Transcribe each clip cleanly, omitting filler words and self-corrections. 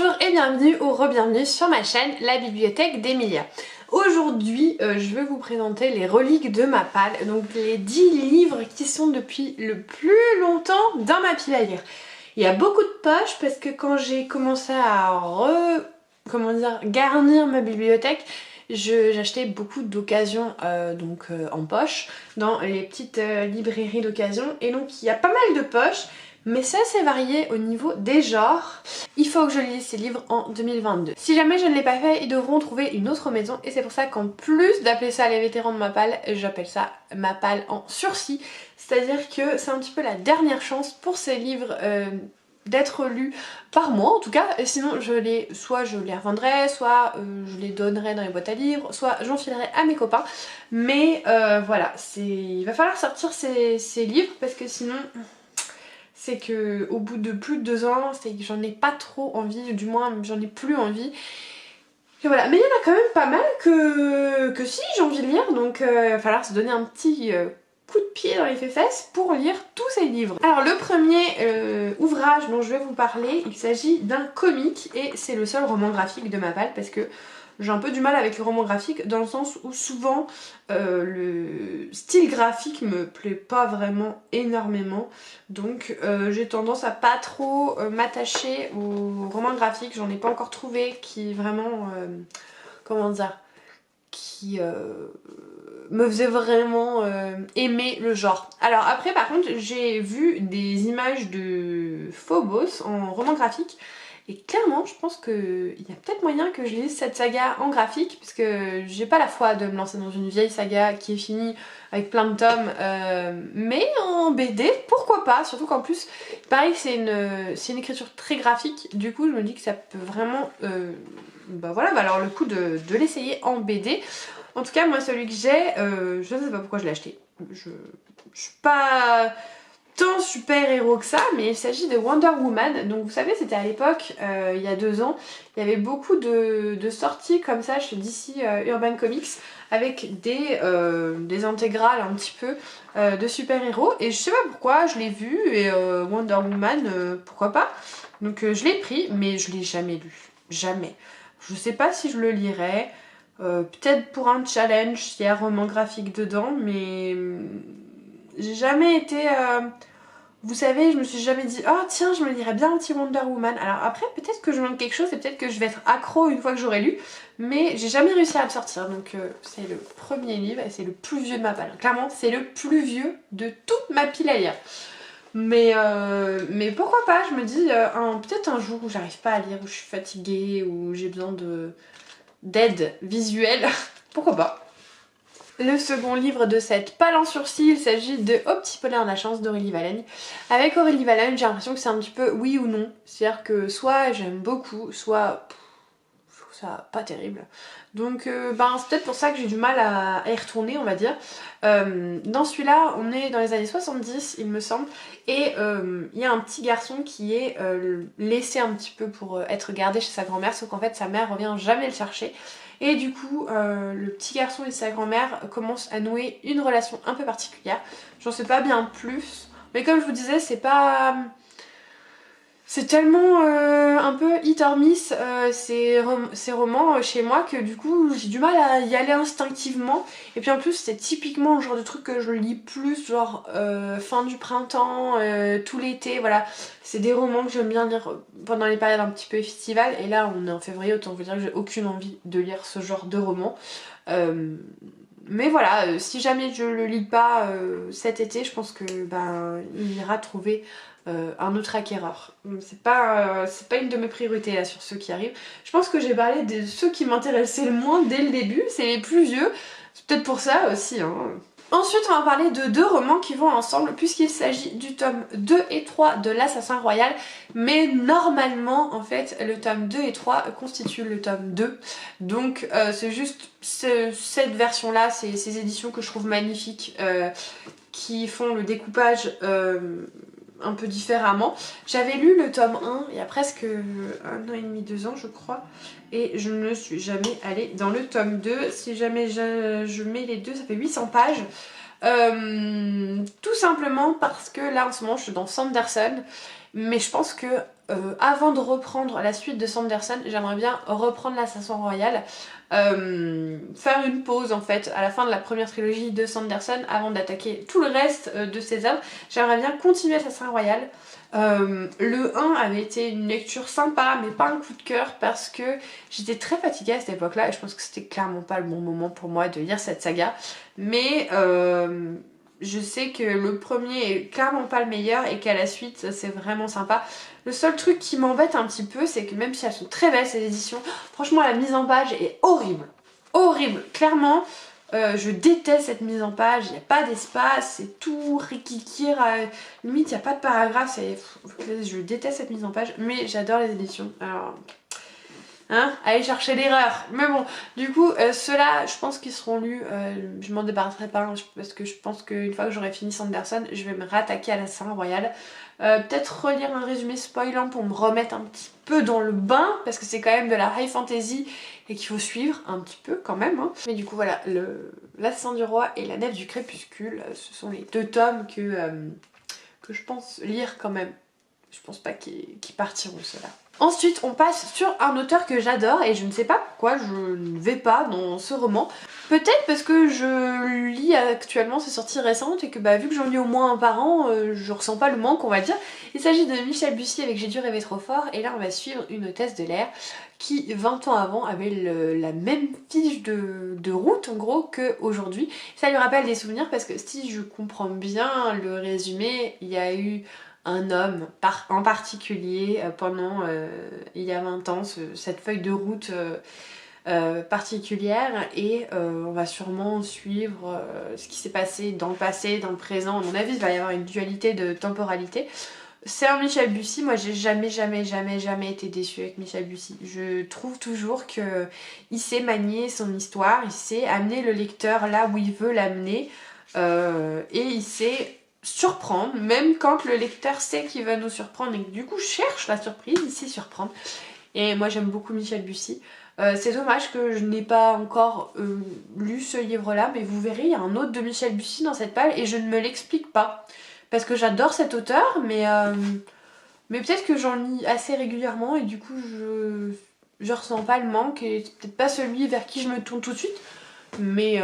Bonjour et bienvenue ou re-bienvenue sur ma chaîne La Bibliothèque d'Emilia. Aujourd'hui, je vais vous présenter les reliques de ma palle, donc les 10 livres qui sont depuis le plus longtemps dans ma pile à lire. Il y a beaucoup de poches parce que quand j'ai commencé à garnir ma bibliothèque, j'achetais beaucoup d'occasions en poche dans les petites librairies d'occasion, et donc il y a pas mal de poches. Mais c'est assez varié au niveau des genres. Il faut que je lise ces livres en 2022. Si jamais je ne l'ai pas fait, ils devront trouver une autre maison. Et c'est pour ça qu'en plus d'appeler ça les vétérans de ma palle, j'appelle ça ma palle en sursis. C'est-à-dire que c'est un petit peu la dernière chance pour ces livres d'être lus par moi en tout cas. Et sinon soit je les revendrai, soit je les donnerai dans les boîtes à livres, soit j'enfilerai à mes copains. Mais voilà, il va falloir sortir ces livres parce que sinon... c'est que au bout de plus de 2 ans, c'est que j'en ai pas trop envie, du moins j'en ai plus envie. Et voilà, mais il y en a quand même pas mal que si j'ai envie de lire, donc il va falloir se donner un petit coup de pied dans les fesses pour lire tous ces livres. Alors le premier ouvrage dont je vais vous parler, il s'agit d'un comic et c'est le seul roman graphique de ma palle parce que j'ai un peu du mal avec le roman graphique dans le sens où souvent le style graphique me plaît pas vraiment énormément, donc j'ai tendance à pas trop m'attacher au roman graphique. J'en ai pas encore trouvé qui vraiment, qui me faisait vraiment aimer le genre. Alors après par contre j'ai vu des images de Phobos en roman graphique. Et clairement, je pense qu'il y a peut-être moyen que je lise cette saga en graphique, parce que j'ai pas la foi de me lancer dans une vieille saga qui est finie avec plein de tomes, mais en BD, pourquoi pas, surtout qu'en plus, pareil, c'est une écriture très graphique, du coup je me dis que ça peut vraiment valoir le coup de l'essayer en BD. En tout cas, moi celui que j'ai, je ne sais pas pourquoi je l'ai acheté, je suis pas... tant super héros que ça, mais il s'agit de Wonder Woman. Donc vous savez, c'était à l'époque, il y a 2 ans, il y avait beaucoup de sorties comme ça chez DC Urban Comics avec des intégrales un petit peu de super héros, et je sais pas pourquoi, je l'ai vu et Wonder Woman, pourquoi pas. Donc je l'ai pris, mais je l'ai jamais lu, jamais. Je sais pas si je le lirai, peut-être pour un challenge s'il y a un roman graphique dedans, mais j'ai jamais été... vous savez, je me suis jamais dit oh tiens, je me lirais bien un petit Wonder Woman. Alors après, peut-être que je manque quelque chose et peut-être que je vais être accro une fois que j'aurai lu, mais j'ai jamais réussi à le sortir. Donc c'est le premier livre et c'est le plus vieux de ma palle. Clairement, c'est le plus vieux de toute ma pile à lire. Mais pourquoi pas, je me dis peut-être un jour où j'arrive pas à lire, où je suis fatiguée, où j'ai besoin d'aide visuelle, pourquoi pas. Le second livre de cette palle en sursis, il s'agit de Au petit poney en a chance d'Aurélie Valaigne. Avec Aurélie Valaigne, j'ai l'impression que c'est un petit peu oui ou non. C'est-à-dire que soit j'aime beaucoup, soit je trouve ça pas terrible. Donc c'est peut-être pour ça que j'ai du mal à y retourner, on va dire. Dans celui-là, on est dans les années 70, il me semble, et il y a un petit garçon qui est laissé un petit peu pour être gardé chez sa grand-mère, sauf qu'en fait sa mère revient jamais le chercher. Et du coup, le petit garçon et sa grand-mère commencent à nouer une relation un peu particulière. J'en sais pas bien plus, mais comme je vous disais, c'est pas... c'est tellement un peu hit or miss ces romans chez moi que du coup j'ai du mal à y aller instinctivement. Et puis en plus c'est typiquement le genre de truc que je lis plus genre fin du printemps, tout l'été, voilà. C'est des romans que j'aime bien lire pendant les périodes un petit peu estivales, et là on est en février, autant vous dire que j'ai aucune envie de lire ce genre de roman. Mais voilà, si jamais je le lis pas cet été, je pense que il ira trouver un autre acquéreur. C'est pas une de mes priorités là sur ceux qui arrivent. Je pense que j'ai parlé de ceux qui m'intéressaient le moins dès le début, c'est les plus vieux. C'est peut-être pour ça aussi, hein. Ensuite on va parler de 2 romans qui vont ensemble puisqu'il s'agit du tome 2 et 3 de l'Assassin Royal, mais normalement en fait le tome 2 et 3 constituent le tome 2, donc c'est juste cette version là, ces éditions que je trouve magnifiques qui font le découpage un peu différemment. J'avais lu le tome 1 il y a presque 1 an et demi, 2 ans je crois, et je ne suis jamais allée dans le tome 2. Si jamais je mets les deux, ça fait 800 pages. Tout simplement parce que là en ce moment je suis dans Sanderson, mais je pense que avant de reprendre la suite de Sanderson, j'aimerais bien reprendre l'Assassin Royal, faire une pause en fait à la fin de la première trilogie de Sanderson avant d'attaquer tout le reste de ses œuvres. J'aimerais bien continuer Assassin Royal. Le 1 avait été une lecture sympa mais pas un coup de cœur parce que j'étais très fatiguée à cette époque là et je pense que c'était clairement pas le bon moment pour moi de lire cette saga, mais je sais que le premier est clairement pas le meilleur et qu'à la suite c'est vraiment sympa. Le seul truc qui m'embête un petit peu, c'est que même si elles sont très belles ces éditions, franchement la mise en page est horrible. Horrible, clairement. Je déteste cette mise en page, il n'y a pas d'espace, c'est tout rikikir, limite il n'y a pas de paragraphe, je déteste cette mise en page, mais j'adore les éditions. Alors, hein, allez chercher l'erreur. Mais bon, du coup, ceux-là, je pense qu'ils seront lus. Je m'en débarrasserai pas hein, parce que je pense qu'une fois que j'aurai fini Sanderson, je vais me rattaquer à l'Assassin Royal. Peut-être relire un résumé spoilant pour me remettre un petit peu dans le bain parce que c'est quand même de la high fantasy et qu'il faut suivre un petit peu quand même. Hein. Mais du coup, voilà, l'Assassin du Roi et la Nef du Crépuscule, ce sont les 2 tomes que je pense lire quand même. Je pense pas qu'ils partiront ceux-là. Ensuite, on passe sur un auteur que j'adore et je ne sais pas pourquoi je ne vais pas dans ce roman. Peut-être parce que je lis actuellement ses sorties récentes et que vu que j'en lis au moins un par an, je ressens pas le manque on va dire. Il s'agit de Michel Bussy avec J'ai dû rêver trop fort et là on va suivre une hôtesse de l'air qui 20 ans avant avait la même fiche de route en gros qu'aujourd'hui. Ça lui rappelle des souvenirs parce que si je comprends bien le résumé, il y a eu un homme en particulier pendant il y a 20 ans, cette feuille de route particulière et on va sûrement suivre ce qui s'est passé dans le passé, dans le présent. À mon avis, il va y avoir une dualité de temporalité. C'est un Michel Bussy, moi j'ai jamais été déçue avec Michel Bussy. Je trouve toujours qu'il sait manier son histoire, il sait amener le lecteur là où il veut l'amener et il sait surprendre, même quand le lecteur sait qu'il va nous surprendre et que du coup cherche la surprise, il sait surprendre. Et moi j'aime beaucoup Michel Bussy. C'est dommage que je n'ai pas encore lu ce livre-là, mais vous verrez, il y a un autre de Michel Bussy dans cette palle et je ne me l'explique pas. Parce que j'adore cet auteur, mais peut-être que j'en lis assez régulièrement et du coup je ressens pas le manque et c'est peut-être pas celui vers qui je me tourne tout de suite. Mais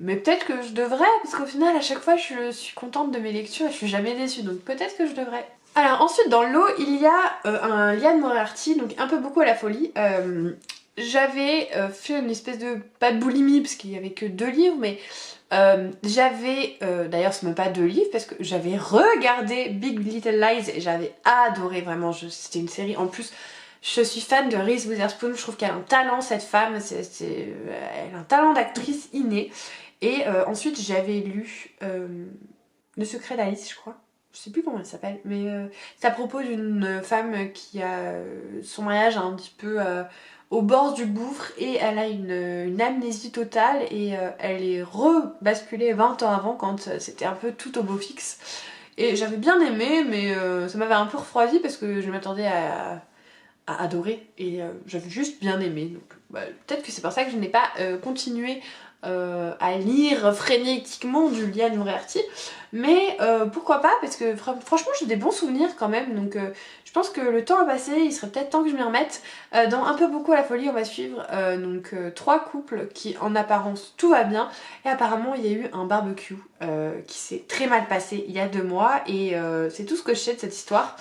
peut-être que je devrais, parce qu'au final à chaque fois je suis contente de mes lectures et je suis jamais déçue, donc peut-être que je devrais. Alors ensuite dans l'eau il y a un Liane Moriarty, donc un peu beaucoup à la folie. J'avais fait une espèce de, pas de boulimie parce qu'il y avait que 2 livres, mais j'avais, d'ailleurs c'est même pas 2 livres parce que j'avais regardé Big Little Lies et j'avais adoré vraiment, c'était une série en plus. Je suis fan de Reese Witherspoon, je trouve qu'elle a un talent cette femme, elle a un talent d'actrice inné. Et ensuite j'avais lu Le Secret d'Alice je crois, je sais plus comment elle s'appelle, mais c'est à propos d'une femme qui a son mariage un petit peu au bord du gouffre et elle a une amnésie totale et elle est rebasculée 20 ans avant quand c'était un peu tout au beau fixe. Et j'avais bien aimé mais ça m'avait un peu refroidi parce que je m'attendais à adorer et j'avais juste bien aimé, donc peut-être que c'est pour ça que je n'ai pas continué à lire frénétiquement du Liane Moriarty, mais pourquoi pas, parce que franchement j'ai des bons souvenirs quand même, donc je pense que le temps a passé, il serait peut-être temps que je m'y remette. Dans Un peu beaucoup à la folie on va suivre 3 couples qui en apparence tout va bien et apparemment il y a eu un barbecue qui s'est très mal passé il y a 2 mois et c'est tout ce que je sais de cette histoire.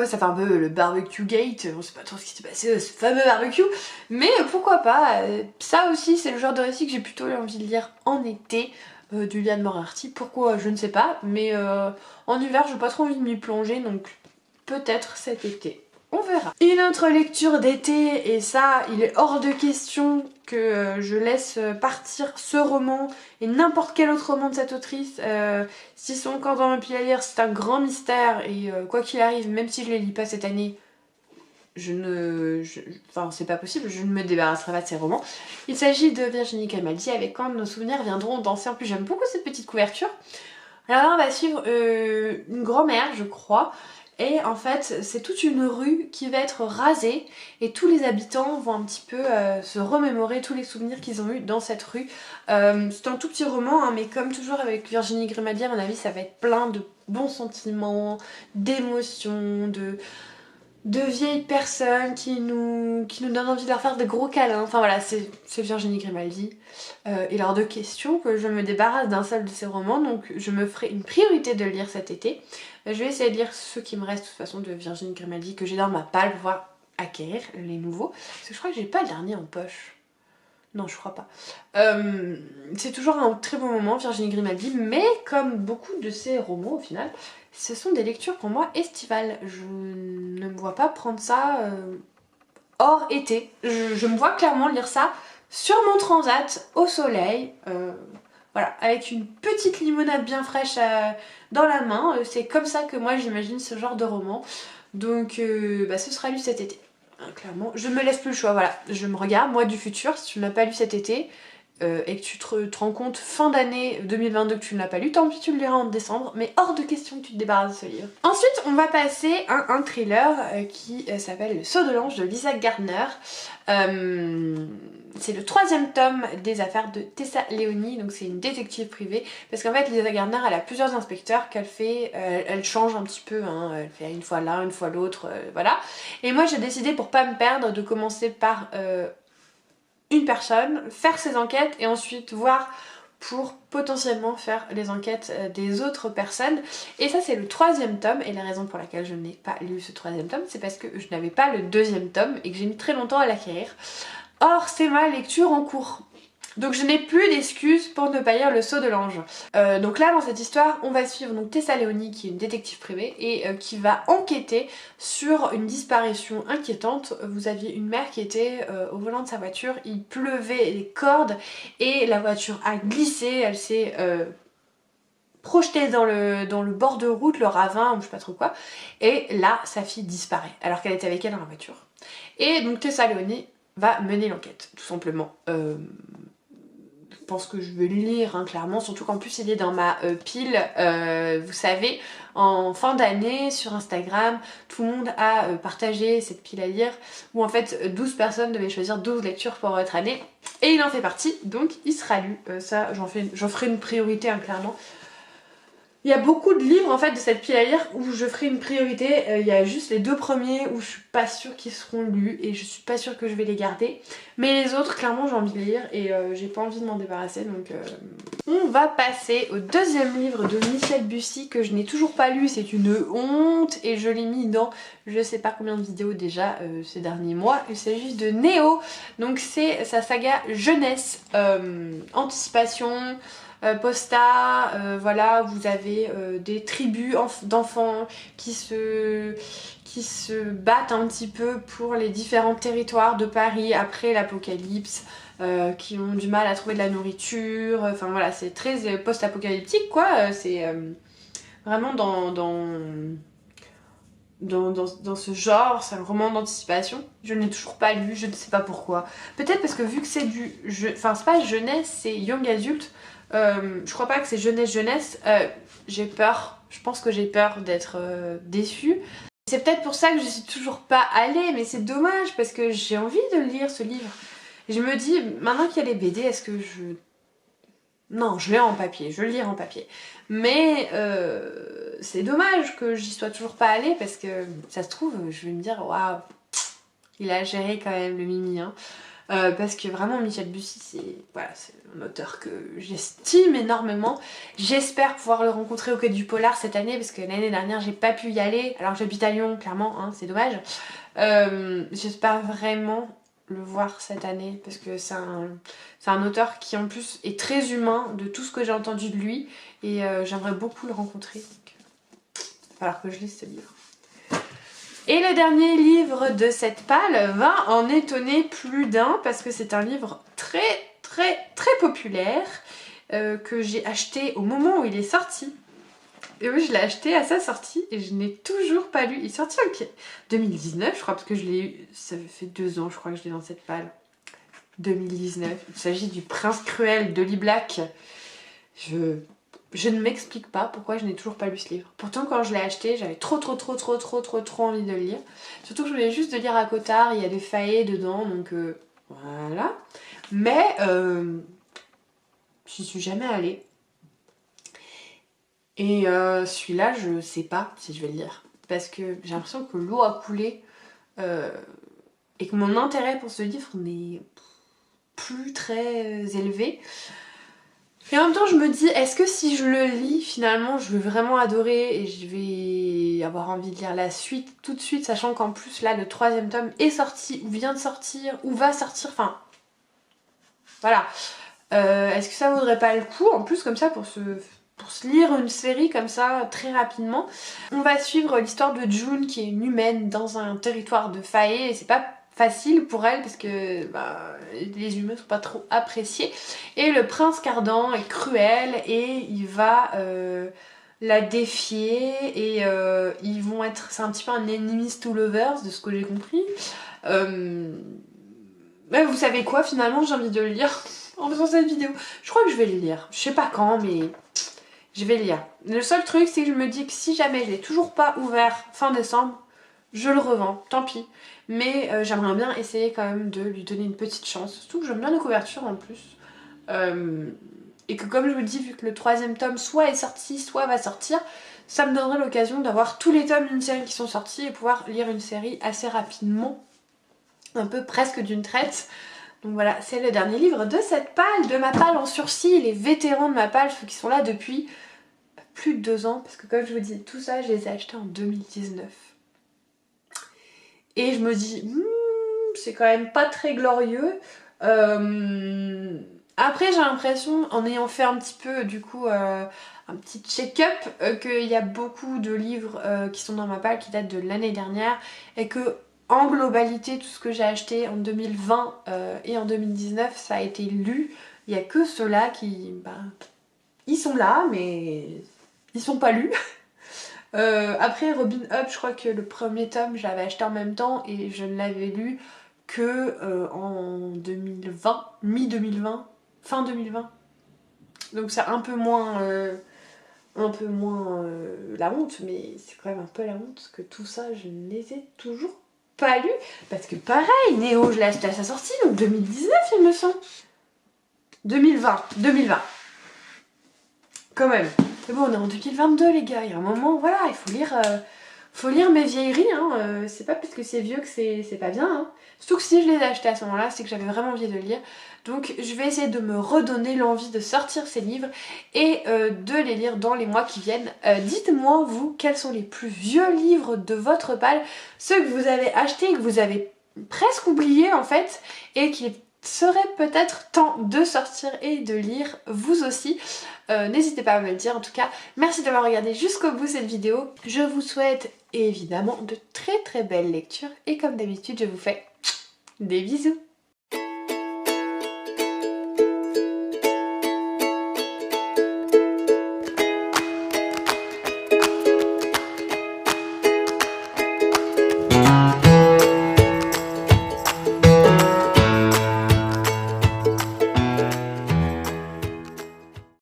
Ça fait un peu le barbecue gate, on sait pas trop ce qui s'est passé ce fameux barbecue, mais pourquoi pas, ça aussi c'est le genre de récit que j'ai plutôt envie de lire en été, du Liane Moriarty, pourquoi je ne sais pas, mais en hiver j'ai pas trop envie de m'y plonger, donc peut-être cet été. On verra. Une autre lecture d'été, et ça, il est hors de question que je laisse partir ce roman et n'importe quel autre roman de cette autrice. Si son corps dans le pied à lire, c'est un grand mystère et quoi qu'il arrive, même si je les lis pas cette année, enfin c'est pas possible, je ne me débarrasserai pas de ces romans. Il s'agit de Virginie Grimaldi avec Quand nos souvenirs viendront danser. En plus j'aime beaucoup cette petite couverture. Alors là on va suivre une grand-mère je crois Et en fait c'est toute une rue qui va être rasée et tous les habitants vont un petit peu se remémorer tous les souvenirs qu'ils ont eu dans cette rue. C'est un tout petit roman hein, mais comme toujours avec Virginie Grimaldi à mon avis ça va être plein de bons sentiments, d'émotions, de vieilles personnes qui nous donnent envie de leur faire de gros câlins. Enfin voilà, c'est Virginie Grimaldi. Il est hors de question que je me débarrasse d'un seul de ses romans, donc je me ferai une priorité de le lire cet été. Je vais essayer de lire ceux qui me restent de toute façon de Virginie Grimaldi que j'ai dans ma palle pour pouvoir acquérir les nouveaux. Parce que je crois que j'ai pas le dernier en poche. Non, je crois pas. C'est toujours un très bon moment, Virginie Grimaldi, mais comme beaucoup de ses romans au final, ce sont des lectures pour moi estivales. Je ne me vois pas prendre ça hors été. Je me vois clairement lire ça sur mon transat, au soleil, voilà, avec une petite limonade bien fraîche dans la main. C'est comme ça que moi j'imagine ce genre de roman. Donc ce sera lu cet été. Clairement, je me laisse plus le choix, voilà. Je me regarde, moi du futur, si tu ne l'as pas lu cet été, et que tu te rends compte fin d'année 2022 que tu ne l'as pas lu, tant pis tu le liras en décembre, mais hors de question que tu te débarrasses de ce livre. Ensuite on va passer à un thriller qui s'appelle Le Sceau de l'Ange de Lisa Gardner. C'est le 3e tome des affaires de Tessa Leoni, donc c'est une détective privée, parce qu'en fait Lisa Gardner elle a plusieurs inspecteurs qu'elle fait, elle change un petit peu, hein, elle fait une fois l'un, une fois l'autre, voilà. Et moi j'ai décidé pour pas me perdre de commencer par une personne, faire ses enquêtes et ensuite voir pour potentiellement faire les enquêtes des autres personnes. Et ça c'est le 3e tome, et la raison pour laquelle je n'ai pas lu ce 3e tome, c'est parce que je n'avais pas le 2e tome et que j'ai mis très longtemps à l'acquérir. Or c'est ma lecture en cours. Donc je n'ai plus d'excuses pour ne pas lire Le Sceau de l'Ange. Donc là dans cette histoire on va suivre donc Tessa Leoni qui est une détective privée et qui va enquêter sur une disparition inquiétante. Vous aviez une mère qui était au volant de sa voiture, il pleuvait les cordes et la voiture a glissé, elle s'est projetée dans le bord de route, le ravin ou je sais pas trop quoi, et là sa fille disparaît alors qu'elle était avec elle dans la voiture. Et donc Tessa Leoni va mener l'enquête tout simplement. Je pense que je vais le lire hein, clairement, surtout qu'en plus il est dans ma pile, vous savez, en fin d'année sur Instagram, tout le monde a partagé cette pile à lire, où en fait 12 personnes devaient choisir 12 lectures pour votre année, et il en fait partie, donc il sera lu, ça j'en ferai une priorité hein, clairement. Il y a beaucoup de livres en fait de cette pile à lire où je ferai une priorité, il y a juste les 2 premiers où je suis pas sûre qu'ils seront lus et je suis pas sûre que je vais les garder, mais les autres clairement j'ai envie de les lire et j'ai pas envie de m'en débarrasser, donc on va passer au 2e livre de Michel Bussy que je n'ai toujours pas lu, c'est une honte et je l'ai mis dans je sais pas combien de vidéos déjà ces derniers mois. Il s'agit de Néo, donc c'est sa saga jeunesse, anticipation, posta, voilà, vous avez des tribus d'enfants qui se battent un petit peu pour les différents territoires de Paris après l'apocalypse, qui ont du mal à trouver de la nourriture, enfin voilà, c'est très post-apocalyptique quoi, c'est vraiment dans ce genre, c'est un roman d'anticipation. Je ne l'ai toujours pas lu, je ne sais pas pourquoi. Peut-être parce que vu que c'est du... Enfin c'est pas jeunesse, c'est young adulte. Je crois pas que c'est jeunesse. J'ai peur, je pense que j'ai peur d'être déçue. C'est peut-être pour ça que je suis toujours pas allée, mais c'est dommage parce que j'ai envie de lire ce livre. Et je me dis, maintenant qu'il y a les BD, est-ce que je... Non, je l'ai en papier, je le lirai en papier. Mais c'est dommage que j'y sois toujours pas allée parce que ça se trouve, je vais me dire, waouh, il a géré quand même le mimi, hein. Parce que vraiment Michel Bussy c'est un auteur que j'estime énormément. J'espère pouvoir le rencontrer au Quai du Polar cette année parce que l'année dernière j'ai pas pu y aller alors que j'habite à Lyon clairement, hein, c'est dommage. J'espère vraiment le voir cette année parce que c'est un auteur qui en plus est très humain de tout ce que j'ai entendu de lui et j'aimerais beaucoup le rencontrer, donc il va falloir que je lise ce livre. Et le dernier livre de cette palle va en étonner plus d'un parce que c'est un livre très populaire que j'ai acheté au moment où il est sorti. Et oui, je l'ai acheté à sa sortie et je n'ai toujours pas lu. Il est sorti en 2019 je crois parce que je l'ai eu, ça fait 2 ans je crois que je l'ai dans cette palle. 2019, il s'agit du Prince Cruel d'Holly Black. je ne m'explique pas pourquoi je n'ai toujours pas lu ce livre. Pourtant quand je l'ai acheté, j'avais trop envie de le lire. Surtout que je voulais juste de lire à Cotard, il y a des faillets dedans, donc voilà. Mais j'y suis jamais allée. Et celui-là, je sais pas si je vais le lire. Parce que j'ai l'impression que l'eau a coulé et que mon intérêt pour ce livre n'est plus très élevé. Et en même temps, je me dis, est-ce que si je le lis, finalement, je vais vraiment adorer et je vais avoir envie de lire la suite tout de suite, sachant qu'en plus, là, le 3e tome est sorti, ou vient de sortir, ou va sortir, enfin... Voilà. Est-ce que ça vaudrait pas le coup, en plus, comme ça, pour se lire une série comme ça, très rapidement. On va suivre l'histoire de June, qui est une humaine dans un territoire de faillés, et c'est pas facile pour elle parce que les humains sont pas trop appréciés, et le prince Cardan est cruel et il va la défier et ils vont être, c'est un petit peu un enemies to lovers de ce que j'ai compris. Mais vous savez quoi, finalement j'ai envie de le lire en faisant cette vidéo. Je crois que je vais le lire, je sais pas quand, mais je vais le lire. Le seul truc c'est que je me dis que si jamais je l'ai toujours pas ouvert fin décembre, je le revends, tant pis. Mais j'aimerais bien essayer quand même de lui donner une petite chance. Surtout que j'aime bien les couvertures en plus. Et que comme je vous dis, vu que le 3e tome soit est sorti, soit va sortir, ça me donnerait l'occasion d'avoir tous les tomes d'une série qui sont sortis et pouvoir lire une série assez rapidement. Un peu presque d'une traite. Donc voilà, c'est le dernier livre de cette palle, de ma palle en sursis. Les vétérans de ma palle, ceux qui sont là depuis plus de 2 ans. Parce que comme je vous dis, tout ça, je les ai achetés en 2019. Et je me dis, c'est quand même pas très glorieux. Après, j'ai l'impression, en ayant fait un petit peu, du coup, un petit check-up, qu'il y a beaucoup de livres qui sont dans ma palle qui datent de l'année dernière. Et que, en globalité, tout ce que j'ai acheté en 2020 et en 2019, ça a été lu. Il n'y a que ceux-là qui... ils sont là, mais ils sont pas lus. Après Robin Hood, je crois que le 1er tome je l'avais acheté en même temps et je ne l'avais lu que en 2020, mi-2020, fin 2020. Donc c'est un peu moins la honte, mais c'est quand même un peu la honte parce que tout ça je ne les ai toujours pas lus. Parce que pareil, Néo je l'ai acheté à sa sortie, donc 2019 il me semble. 2020. Quand même. Mais bon, on est en 2022 les gars, il y a un moment, voilà, il faut lire mes vieilleries, hein. C'est pas parce que c'est vieux que c'est pas bien, hein. Surtout que si je les ai achetés à ce moment-là, c'est que j'avais vraiment envie de lire. Donc je vais essayer de me redonner l'envie de sortir ces livres et de les lire dans les mois qui viennent. Dites-moi, vous, quels sont les plus vieux livres de votre palle, ceux que vous avez achetés et que vous avez presque oubliés en fait, et qui serait peut-être temps de sortir et de lire vous aussi. N'hésitez pas à me le dire. En tout cas, merci d'avoir regardé jusqu'au bout cette vidéo. Je vous souhaite évidemment de très belles lectures et comme d'habitude je vous fais des bisous.